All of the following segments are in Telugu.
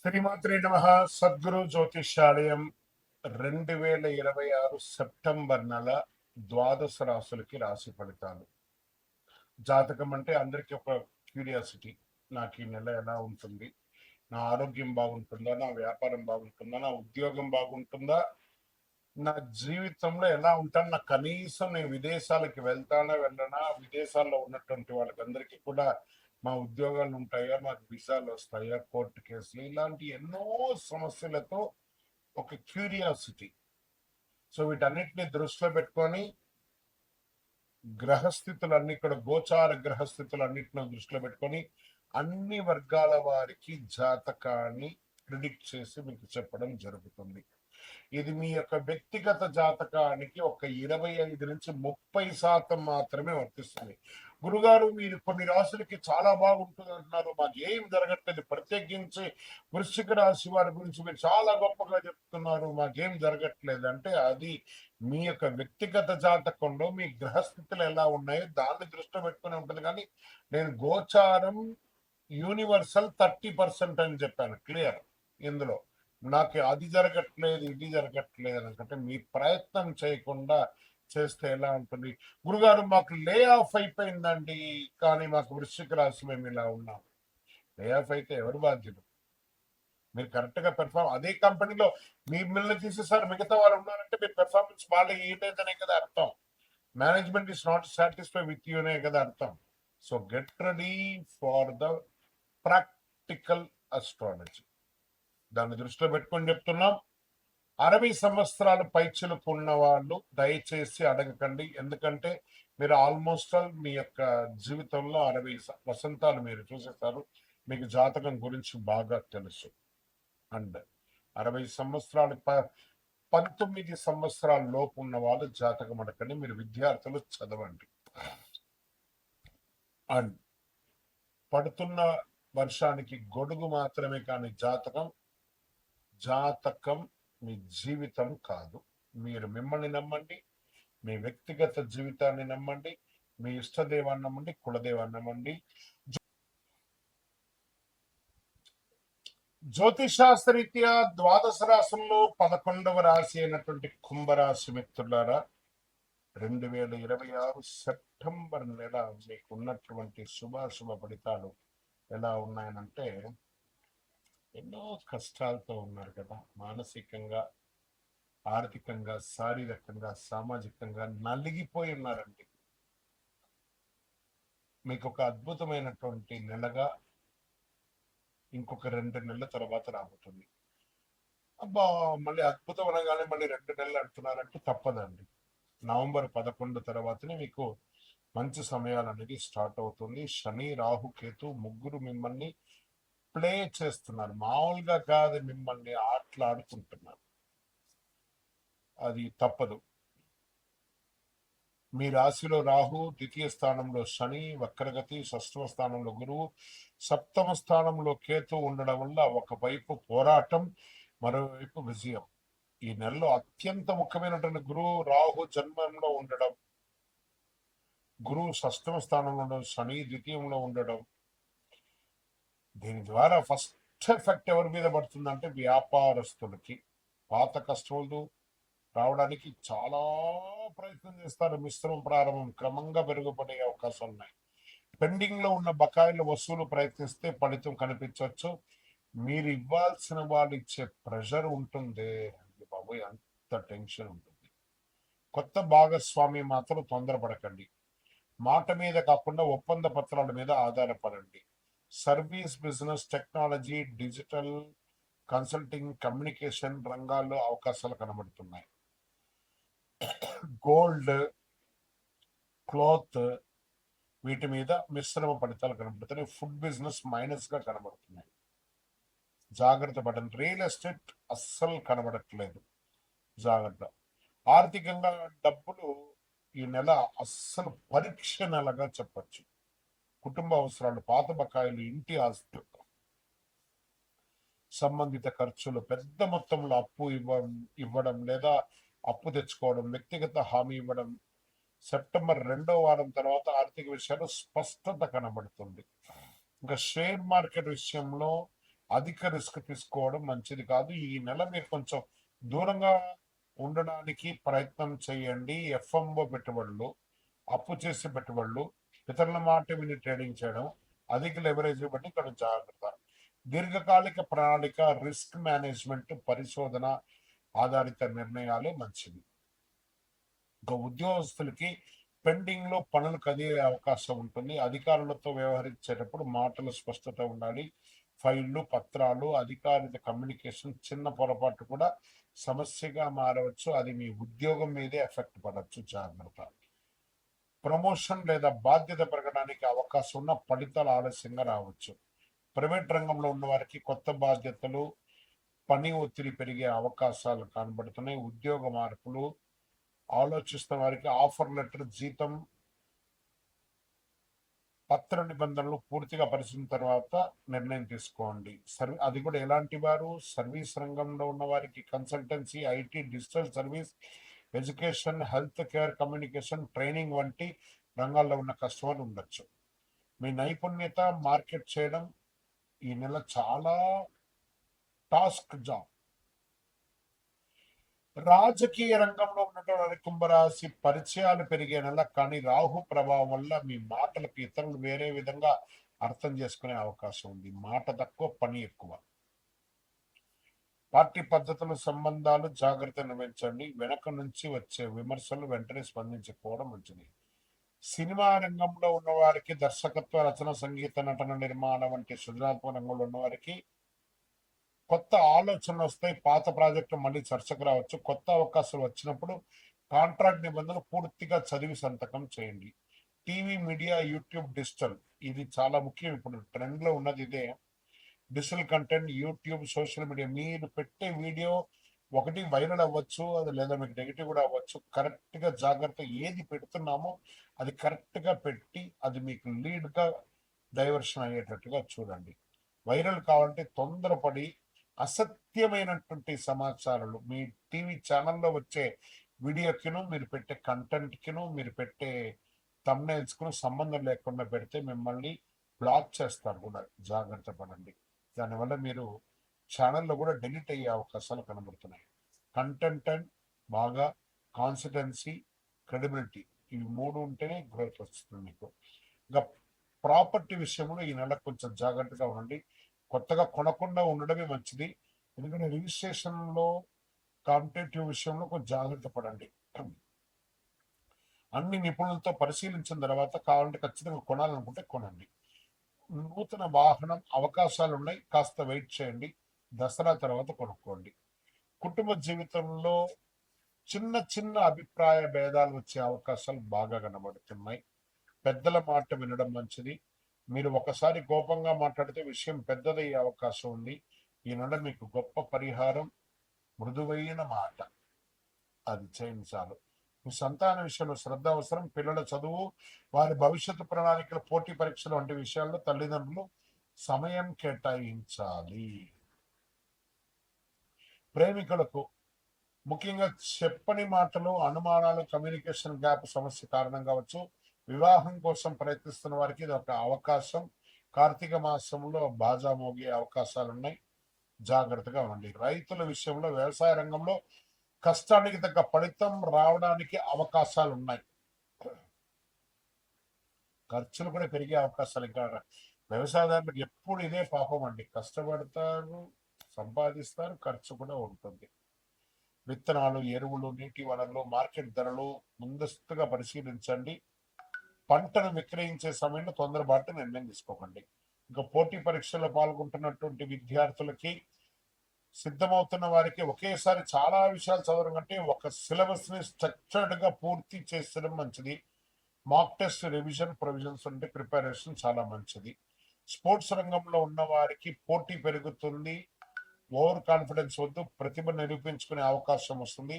శ్రీమాత్రే నమః. సద్గురు జ్యోతిష్యాలయం 2026 సెప్టెంబర్ నెల ద్వాదశ రాశులకి రాశి ఫలితాలు. జాతకం అంటే అందరికీ ఒక క్యూరియాసిటీ. నాకు ఈ నెల ఎలా ఉంటుంది, నా ఆరోగ్యం బాగుంటుందా, నా వ్యాపారం బాగుంటుందా, నా ఉద్యోగం బాగుంటుందా, నా జీవితంలో ఎలా ఉంటాను, నాకు కనీసం నేను విదేశాలకి వెళ్తానా వెళ్ళనా, విదేశాల్లో ఉన్నటువంటి వాళ్ళకందరికీ కూడా మా ఉద్యోగాలు ఉంటాయా, మాకు వీసాలు వస్తాయా, కోర్టు కేసులు, ఇలాంటి ఎన్నో సమస్యలతో ఒక క్యూరియాసిటీ. సో వీటన్నిటిని దృష్టిలో పెట్టుకొని గ్రహస్థితులన్నీ కూడా గోచార గ్రహస్థితులన్నిటిని దృష్టిలో పెట్టుకొని అన్ని వర్గాల వారికి జాతకాన్ని ప్రిడిక్ట్ చేసి మీకు చెప్పడం జరుగుతుంది. ఇది మీ యొక్క వ్యక్తిగత జాతకానికి ఒక 25 నుంచి 30% మాత్రమే వర్తిస్తుంది. గురుగారు, మీరు కొన్ని రాశులకి చాలా బాగుంటుంది అంటున్నారు, మాకు ఏం జరగట్లేదు, ప్రత్యేకించి వృశ్చిక రాశి వారి గురించి మీరు చాలా గొప్పగా చెప్తున్నారు, మాకేం జరగట్లేదు అంటే అది మీ యొక్క వ్యక్తిగత జాతకంలో మీ గ్రహస్థితులు ఎలా ఉన్నాయో దాన్ని దృష్టిలో పెట్టుకుని ఉంటుంది. కానీ నేను గోచారం యూనివర్సల్ 30% అని చెప్పాను, క్లియర్. ఇందులో నాకు అది జరగట్లేదు ఇది జరగట్లేదు అనుకుంటే మీ ప్రయత్నం చేయకుండా చేస్తే ఎలా ఉంటుంది? గురుగారు, మాకు లే ఆఫ్ అయిపోయిందండి, కానీ మాకు వృశ్చిక రాశి మేము ఇలా ఉన్నాం. లే ఆఫ్ అయితే ఎవరు బాధ్యులు? మీరు కరెక్ట్ గా పెర్ఫార్మ్ అదే కంపెనీలో మిమ్మల్ని తీసేసారు, మిగతా వాళ్ళు ఉన్నారంటే మీరు పెర్ఫార్మెన్స్ బాగా ఏదైతేనే కదా అర్థం. Management is not satisfy with యూనే కదా అర్థం. So get ready for the practical astrology. దాన్ని దృష్టిలో పెట్టుకొని చెప్తున్నాం. 60 సంవత్సరాలు పైచిలకు ఉన్న వాళ్ళు దయచేసి అడగకండి, ఎందుకంటే మీరు ఆల్మోస్ట్ ఆల్ మీ యొక్క జీవితంలో 60 వసంతాలు మీరు చూసేస్తారు, మీకు జాతకం గురించి బాగా తెలుసు. అండ్ 60 సంవత్సరాలు 19 సంవత్సరాల లోపు ఉన్న వాళ్ళు జాతకం అడగండి, మీరు విద్యార్థులు చదవండి. అండ్ పడుతున్న వర్షానికి గొడుగు మాత్రమే, కానీ జాతకం మీ జీవితం కాదు. మీరు మిమ్మల్ని నమ్మండి, మీ వ్యక్తిగత జీవితాన్ని నమ్మండి, మీ ఇష్టదేవాన్ని నమ్మండి, కులదేవాన్ని నమ్మండి. జ్యోతిషాస్త్రరీత్యా ద్వాదశ రాశుల్లో 11వ రాశి అయినటువంటి కుంభరాశి మిత్రులారా, 2026 సెప్టెంబర్ నెల మీకు ఉన్నటువంటి శుభాశుభ ఫలితాలు ఎలా ఉన్నాయనంటే, ఎన్నో కష్టాలతో ఉన్నారు కదా, మానసికంగా, ఆర్థికంగా, శారీరకంగా, సామాజికంగా నలిగిపోయి ఉన్నారండి. మీకు ఒక అద్భుతమైనటువంటి నెలగా ఇంకొక 2 నెలల తర్వాత రాబోతుంది. అబ్బా, మళ్ళీ అద్భుతం అనగానే మళ్ళీ 2 నెలలు అంటున్నారంటే తప్పదండి. నవంబర్ 11 తర్వాతనే మీకు మంచి సమయాలు అనేది స్టార్ట్ అవుతుంది. శని, రాహు, కేతు ముగ్గురు మిమ్మల్ని ప్లే చేస్తున్నారు, మామూలుగా కాదు, మిమ్మల్ని ఆటలాడుకుంటున్నారు. అది తప్పదు. మీ రాశిలో రాహు, ద్వితీయ స్థానంలో శని వక్రగతి, షష్ఠమ స్థానంలో గురువు, సప్తమ స్థానంలో కేతు ఉండడం వల్ల ఒకవైపు పోరాటం, మరోవైపు విజయం. ఈ నెలలో అత్యంత ముఖ్యమైనటువంటి గురువు రాహు జన్మంలో ఉండడం, గురువు షష్ఠమ స్థానంలో ఉండడం, శని ద్వితీయంలో ఉండడం. దీని ద్వారా ఫస్ట్ ఎఫెక్ట్ ఎవరి మీద పడుతుందంటే వ్యాపారస్తులకి. పాత కస్టమర్లు రావడానికి చాలా ప్రయత్నం చేస్తారు. మిశ్రమ ప్రారంభం క్రమంగా మెరుగుపడే అవకాశాలు ఉన్నాయి. పెండింగ్ లో ఉన్న బకాయిల వసూలు ప్రయత్నిస్తే ఫలితం కనిపించవచ్చు. మీరు ఇవ్వాల్సిన వాళ్ళు ఇచ్చే ప్రెషర్ ఉంటుంది బాబోయ్, అంత టెన్షన్ ఉంటుంది. కొత్త భాగస్వామి మాత్రం తొందరపడకండి. మాట మీద కాకుండా ఒప్పంద పత్రాల మీద ఆధారపడండి. Service, business, technology, digital, consulting, communication రంగాల్లో అవకాశాలు కనబడుతున్నాయి. గోల్డ్, క్లాత్, వీటి మీద మిశ్రమ ఫలితాలు కనబడుతున్నాయి. ఫుడ్ బిజినెస్ మైనస్ గా కనబడుతున్నాయి, జాగ్రత్త పడండి. రియల్ ఎస్టేట్ అస్సలు కనబడట్లేదు, జాగ్రత్త. ఆర్థికంగా డబ్బులు ఈ నెల అస్సలు పరీక్ష నెలగా చెప్పచ్చు. కుటుంబ అవసరాలు, పాత బకాయిలు, ఇంటి ఆస్తి సంబంధిత ఖర్చులు, పెద్ద మొత్తంలో అప్పు ఇవ్వడం లేదా అప్పు తెచ్చుకోవడం, వ్యక్తిగత హామీ ఇవ్వడం. సెప్టెంబర్ 2వ వారం తర్వాత ఆర్థిక విషయాలు స్పష్టత కనబడుతుంది. ఇంకా షేర్ మార్కెట్ విషయంలో అధిక రిస్క్ తీసుకోవడం మంచిది కాదు. ఈ నెల మీరు కొంచెం దూరంగా ఉండడానికి ప్రయత్నం చేయండి. ఎఫ్ఎంఓ పెట్టుబడులు, అప్పు చేసే పెట్టుబడులు, ఇతరుల మాట విని ట్రేడింగ్ చేయడం, అధిక లెవరేజ్ బట్టి ఇక్కడ జాగ్రత్త. దీర్ఘకాలిక ప్రణాళిక, రిస్క్ మేనేజ్మెంట్, పరిశోధన ఆధారిత నిర్ణయాలే మంచిది. ఇంకా ఉద్యోగస్తులకి పెండింగ్ లో పనులు కదిలే అవకాశం ఉంటుంది. అధికారులతో వ్యవహరించేటప్పుడు మాటలు స్పష్టత ఉండాలి. ఫైళ్లు, పత్రాలు, అధికారిత కమ్యూనికేషన్ చిన్న పొరపాటు కూడా సమస్యగా మారవచ్చు. అది మీ ఉద్యోగం మీదే ఎఫెక్ట్ పడవచ్చు. జాగ్రత్త. ప్రమోషన్ లేదా బాధ్యత పెరగడానికి అవకాశం ఉన్న ఫలితాలు ఆలస్యంగా రావచ్చు. ప్రైవేట్ రంగంలో ఉన్న వారికి కొత్త బాధ్యతలు, పని ఒత్తిడి పెరిగే అవకాశాలు కనబడుతున్నాయి. ఉద్యోగ మార్పులు ఆలోచిస్తున్న వారికి ఆఫర్ లెటర్, జీతం, పత్ర నిబంధనలు పూర్తిగా పరిశీలిన తర్వాత నిర్ణయం తీసుకోండి. అది కూడా ఎలాంటి వారు? సర్వీస్ రంగంలో ఉన్న వారికి consultancy, IT, digital service, education, health care, communication, training వంటి రంగాల్లో ఉన్న కస్టమర్ ఉండొచ్చు. మీ నైపుణ్యత మార్కెట్ చేయడం ఈ నెల చాలా టాస్క్ జాబ్. రాజకీయ రంగంలో ఉన్నటువంటి కుంభరాశి పరిచయాలు పెరిగే నెల, కానీ రాహు ప్రభావం వల్ల మీ మాటలకు ఇతరులు వేరే విధంగా అర్థం చేసుకునే అవకాశం ఉంది. మాట తక్కువ, పని ఎక్కువ. పార్టీ పద్ధతులు, సంబంధాలు జాగ్రత్త నిర్వహించండి. వెనక నుంచి వచ్చే విమర్శలు వెంటనే స్పందించకపోవడం మంచిది. సినిమా రంగంలో ఉన్న వారికి, దర్శకత్వ, రచన, సంగీత, నటన, నిర్మాణం వంటి సృజనాత్మక రంగంలో ఉన్న వారికి కొత్త ఆలోచనలు వస్తాయి. పాత ప్రాజెక్టు మళ్ళీ చర్చకు రావచ్చు. కొత్త అవకాశాలు వచ్చినప్పుడు కాంట్రాక్ట్ నిబంధనలు పూర్తిగా చదివి సంతకం చేయండి. టీవీ, మీడియా, యూట్యూబ్, డిజిటల్ ఇది చాలా ముఖ్యం. ఇప్పుడు ట్రెండ్ లో ఉన్నది ఇదే. Digital content, YouTube, social media. మీరు పెట్టే వీడియో ఒకటి వైరల్ అవ్వచ్చు, అది లేదా మీకు నెగిటివ్ కూడా అవ్వచ్చు. కరెక్ట్ గా జాగ్రత్త, ఏది పెడుతున్నామో అది కరెక్ట్ గా పెట్టి అది మీకు లీడ్ గా డైవర్షన్ అయ్యేటట్టుగా చూడండి. వైరల్ కావాలంటే తొందరపడి అసత్యమైనటువంటి సమాచారాలు మీ టీవీ ఛానల్లో వచ్చే వీడియోకిను, మీరు పెట్టే కంటెంట్కిను, మీరు పెట్టే థంబ్నైల్స్కును సంబంధం లేకుండా పెడితే మిమ్మల్ని బ్లాక్ చేస్తారు కూడా. జాగ్రత్త పడండి. దానివల్ల మీరు ఛానల్లో కూడా డిలీట్ అయ్యే అవకాశాలు కనబడుతున్నాయి. కంటెంట్ అండ్ బాగా కాన్సిస్టెన్సీ, క్రెడిబిలిటీ ఇవి మూడు ఉంటేనే గ్రోత్ వస్తుంది మీకు. ఇంకా ప్రాపర్టీ విషయంలో ఈ నెల కొంచెం జాగ్రత్తగా ఉండండి. కొత్తగా కొనకుండా ఉండడమే మంచిది. ఎందుకంటే రిజిస్ట్రేషన్లో, కాంపిటేటివ్ విషయంలో కొంచెం జాగ్రత్త పడండి. అన్ని నిపుణులతో పరిశీలించిన తర్వాత కావాలంటే ఖచ్చితంగా కొనాలనుకుంటే కొనండి. నూతన వాహనం అవకాశాలు ఉన్నాయి, కాస్త వెయిట్ చేయండి. దసరా తర్వాత కొనుక్కోండి. కుటుంబ జీవితంలో చిన్న చిన్న అభిప్రాయ భేదాలు వచ్చే అవకాశాలు బాగా కనబడుతున్నాయి. పెద్దల మాట వినడం మంచిది. మీరు ఒకసారి కోపంగా మాట్లాడితే విషయం పెద్దదయ్యే అవకాశం ఉంది. ఈ నెల మీకు గొప్ప పరిహారం మృదువైన మాట, అది చేయండి చాలు. మీ సంతాన విషయంలో శ్రద్ధ అవసరం. పిల్లల చదువు, వారి భవిష్యత్తు ప్రణాళికలు, పోటీ పరీక్షలు వంటి విషయాల్లో తల్లిదండ్రులు సమయం కేటాయించాలి. ప్రేమికులకు ముఖ్యంగా చెప్పని మాటలు, అనుమానాలు, కమ్యూనికేషన్ గ్యాప్ సమస్య కారణం కావచ్చు. వివాహం కోసం ప్రయత్నిస్తున్న వారికి ఇది ఒక అవకాశం. కార్తీక మాసంలో బాజా మోగే అవకాశాలు ఉన్నాయి. జాగ్రత్తగా ఉండండి. రైతుల విషయంలో వ్యవసాయ రంగంలో కష్టానికి తగ్గ ఫలితం రావడానికి అవకాశాలు ఉన్నాయి. ఖర్చులు కూడా పెరిగే అవకాశాలు. ఇంకా వ్యవసాయదారులకు ఎప్పుడు ఇదే పాపం అండి. కష్టపడతారు, సంపాదిస్తారు, ఖర్చు కూడా ఉంటుంది. విత్తనాలు, ఎరువులు, నీటి వనరులు, మార్కెట్ ధరలు ముందస్తుగా పరిశీలించండి. పంటను విక్రయించే సమయంలో తొందరపాటు నిర్ణయం తీసుకోకండి. ఇంకా పోటీ పరీక్షల్లో పాల్గొంటున్నటువంటి విద్యార్థులకి, సిద్ధమవుతున్న వారికి ఒకేసారి చాలా విషయాలు చదవడం కంటే ఒక సిలబస్ ని స్ట్రక్చర్డ్ గా పూర్తి చేసడం మంచిది. మాక్ టెస్ట్, రివిజన్, ప్రొవిజన్స్ ఉంటే ప్రిపరేషన్ చాలా మంచిది. స్పోర్ట్స్ రంగంలో ఉన్న వారికి పోటీ పెరుగుతుంది. ఓవర్ కాన్ఫిడెన్స్ వద్దు, ప్రతిభ నిరూపించుకునే అవకాశం వస్తుంది.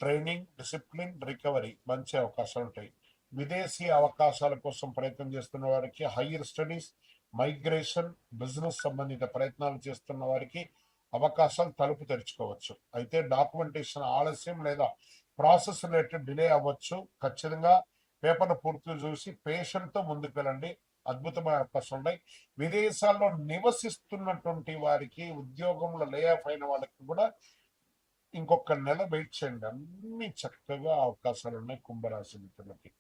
ట్రైనింగ్, డిసిప్లిన్, రికవరీ మంచి అవకాశాలు ఉంటాయి. విదేశీ అవకాశాల కోసం ప్రయత్నం చేస్తున్న వారికి, హైయర్ స్టడీస్, మైగ్రేషన్, బిజినెస్ సంబంధిత ప్రయత్నాలు చేస్తున్న వారికి అవకాశాలు తలుపు తెరుచుకోవచ్చు. అయితే డాక్యుమెంటేషన్ ఆలస్యం లేదా ప్రాసెస్ రిలేటెడ్ డిలే అవ్వచ్చు. ఖచ్చితంగా పేపర్ను పూర్తి చూసి పేషెంట్తో ముందుకు వెళ్ళండి. అద్భుతమైన అవకాశాలు ఉన్నాయి. విదేశాల్లో నివసిస్తున్నటువంటి వారికి, ఉద్యోగంలో లే ఆఫ్ అయిన వాళ్ళకి కూడా ఇంకొక నెల వెయిట్ చేయండి. అన్ని చక్కగా అవకాశాలు ఉన్నాయి కుంభరాశి మిత్రులకి.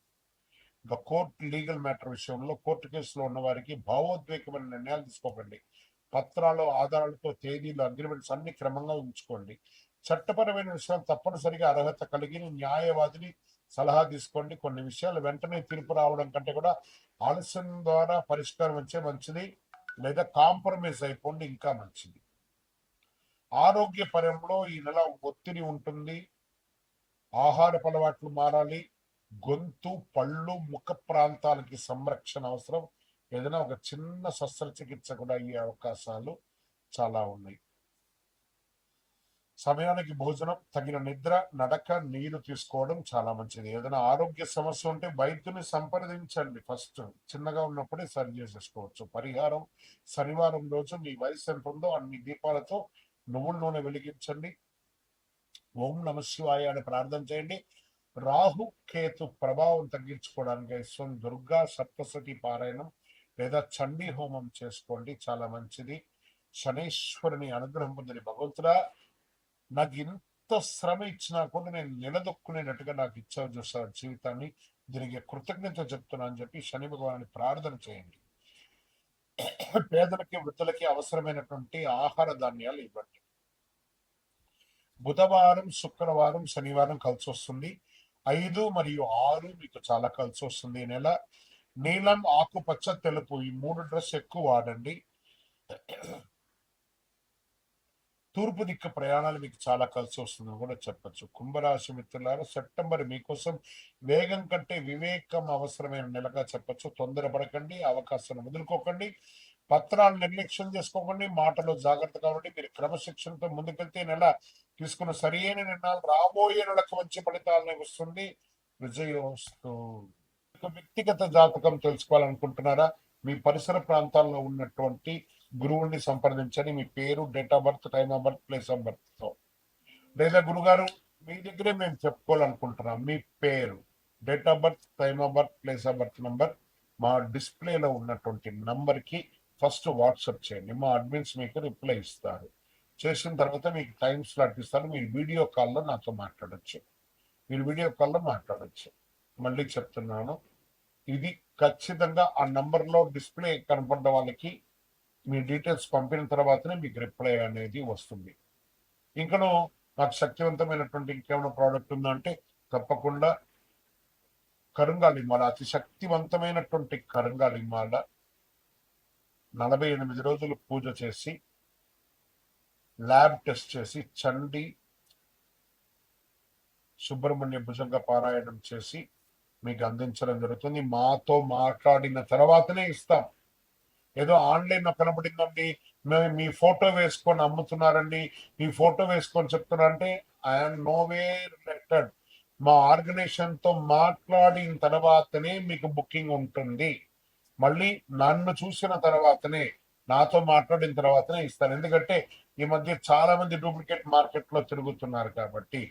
ఇంకా కోర్టు లీగల్ మ్యాటర్ విషయంలో కోర్టు కేసులో ఉన్న వారికి భావోద్వేగమైన నిర్ణయాలు తీసుకోకండి. పత్రాలు, ఆధారాలతో తేదీలు, అగ్రిమెంట్స్ అన్ని క్రమంగా ఉంచుకోండి. చట్టపరమైన విషయాలు తప్పనిసరిగా అర్హత కలిగిన న్యాయవాదిని సలహా తీసుకోండి. కొన్ని విషయాలు వెంటనే తీర్పు రావడం కంటే కూడా ఆలస్యం ద్వారా పరిష్కారం వచ్చే మంచిది, లేదా కాంప్రమైజ్ అయిపోండి ఇంకా మంచిది. ఆరోగ్యపరంలో ఈ నెల ఒత్తిడి ఉంటుంది. ఆహారపు అలవాట్లు మారాలి. గొంతు, పళ్ళు, ముఖ ప్రాంతాలకి సంరక్షణ అవసరం. ఏదైనా ఒక చిన్న శస్త్రచికిత్స కూడా అయ్యే అవకాశాలు చాలా ఉన్నాయి. సమయానికి భోజనం, తగిన నిద్ర, నడక, నీరు తీసుకోవడం చాలా మంచిది. ఏదైనా ఆరోగ్య సమస్య ఉంటే వైద్యుని సంప్రదించండి. ఫస్ట్ చిన్నగా ఉన్నప్పుడే సరి చేసేసుకోవచ్చు. పరిహారం, శనివారం రోజు మీ వయసు ఎంత ఉందో అన్ని దీపాలతో నువ్వుల నూనె వెలిగించండి. ఓం నమ శివాయ అని ప్రార్థన చేయండి. రాహు కేతు ప్రభావం తగ్గించుకోవడానికి దుర్గా సప్తశతి పారాయణం లేదా చండీ హోమం చేసుకోండి, చాలా మంచిది. శనేశ్వరుని అనుగ్రహం పొందిన భగవంతుడా, నాకు ఇంత శ్రమ ఇచ్చినా కూడా నేను నిలదొక్కునేటట్టుగా నాకు ఇచ్చావు చూసారు జీవితాన్ని, దీనికి కృతజ్ఞత చెప్తున్నా అని చెప్పి శని భగవాన్ని ప్రార్థన చేయండి. పేదలకి, వృద్ధులకి అవసరమైనటువంటి ఆహార ధాన్యాలు ఇవ్వండి. బుధవారం, శుక్రవారం, శనివారం కలిసి వస్తుంది. 5 మరియు 6 మీకు చాలా కలిసి వస్తుంది ఈ నెల. నీలం, ఆకుపచ్చ, తెలుపు ఈ 3 డ్రెస్ ఎక్కువ వాడండి. తూర్పు దిక్కు ప్రయాణాలు మీకు చాలా కలిసి వస్తుందని కూడా చెప్పచ్చు. కుంభరాశి మిత్రులారా, సెప్టెంబర్ మీకోసం వేగం కంటే వివేకం అవసరమైన నెలగా చెప్పచ్చు. తొందరపడకండి, అవకాశాన్ని వదులుకోకండి, పత్రాలు నిర్లక్ష్యం చేసుకోకండి, మాటలో జాగ్రత్తగా ఉండి మీరు క్రమశిక్షణతో ముందుకెళ్తే నెల తీసుకున్న సరైన నిర్ణయాలు రాబోయే నెలకు మంచి ఫలితాలను ఇస్తుంది. విజయోస్తు. వ్యక్తిగత జాతకం తెలుసుకోవాలనుకుంటున్నారా? మీ పరిసర ప్రాంతాల్లో ఉన్నటువంటి గురువుని సంప్రదించండి. మీ పేరు, date of birth, time of birth, place of birth తో. లేదా గురుగారు మీ దగ్గరే మేము చెప్పుకోవాలనుకుంటున్నాం, మీ పేరు, date of birth, time of birth, place of birth number మా డిస్ప్లేలో ఉన్నటువంటి నంబర్ కి ఫస్ట్ వాట్సాప్ చేయండి. మా అడ్మిన్స్ మీకు రిప్లై ఇస్తారు. చేసిన తర్వాత మీకు టైం స్లాట్ ఇస్తారు. మీరు వీడియో కాల్లో నాతో మాట్లాడచ్చు. మళ్ళీ చెప్తున్నాను, ఇది ఖచ్చితంగా ఆ నంబర్లో డిస్ప్లే కనపడ్డ వాళ్ళకి మీ డీటెయిల్స్ పంపిన తర్వాతనే మీకు రిప్లై అనేది వస్తుంది. ఇంకను నాకు శక్తివంతమైనటువంటి ఇంకేమైనా ప్రోడక్ట్ ఉందంటే తప్పకుండా కరుంగాలిమాల, అతి శక్తివంతమైనటువంటి కరుంగాలిమాల 48 రోజులు పూజ చేసి, ల్యాబ్ టెస్ట్ చేసి, చండి సుబ్రహ్మణ్య భుజంగ పారాయణం చేసి మీకు అందించడం జరుగుతుంది. మాతో మాట్లాడిన తర్వాతనే ఇస్తాం. ఏదో ఆన్లైన్ లో కనబడిందండి, మేము మీ ఫోటో వేసుకొని అమ్ముతున్నారండి, మీ ఫోటో వేసుకొని చెప్తున్నారంటే ఐఎమ్ నో వే రిలేటెడ్. మా ఆర్గనైజేషన్ తో మాట్లాడిన తర్వాతనే మీకు బుకింగ్ ఉంటుంది. మళ్ళీ నన్ను చూసిన తర్వాతనే, నాతో మాట్లాడిన తర్వాతనే ఇస్తాను. ఎందుకంటే ఈ మధ్య చాలా మంది డూప్లికేట్ మార్కెట్ లో తిరుగుతున్నారు కాబట్టి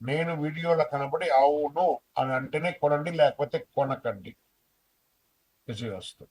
నేను వీడియోలో కనబడి అవును అని అంటేనే కొనండి, లేకపోతే కొనకండి. విజయవస్తు.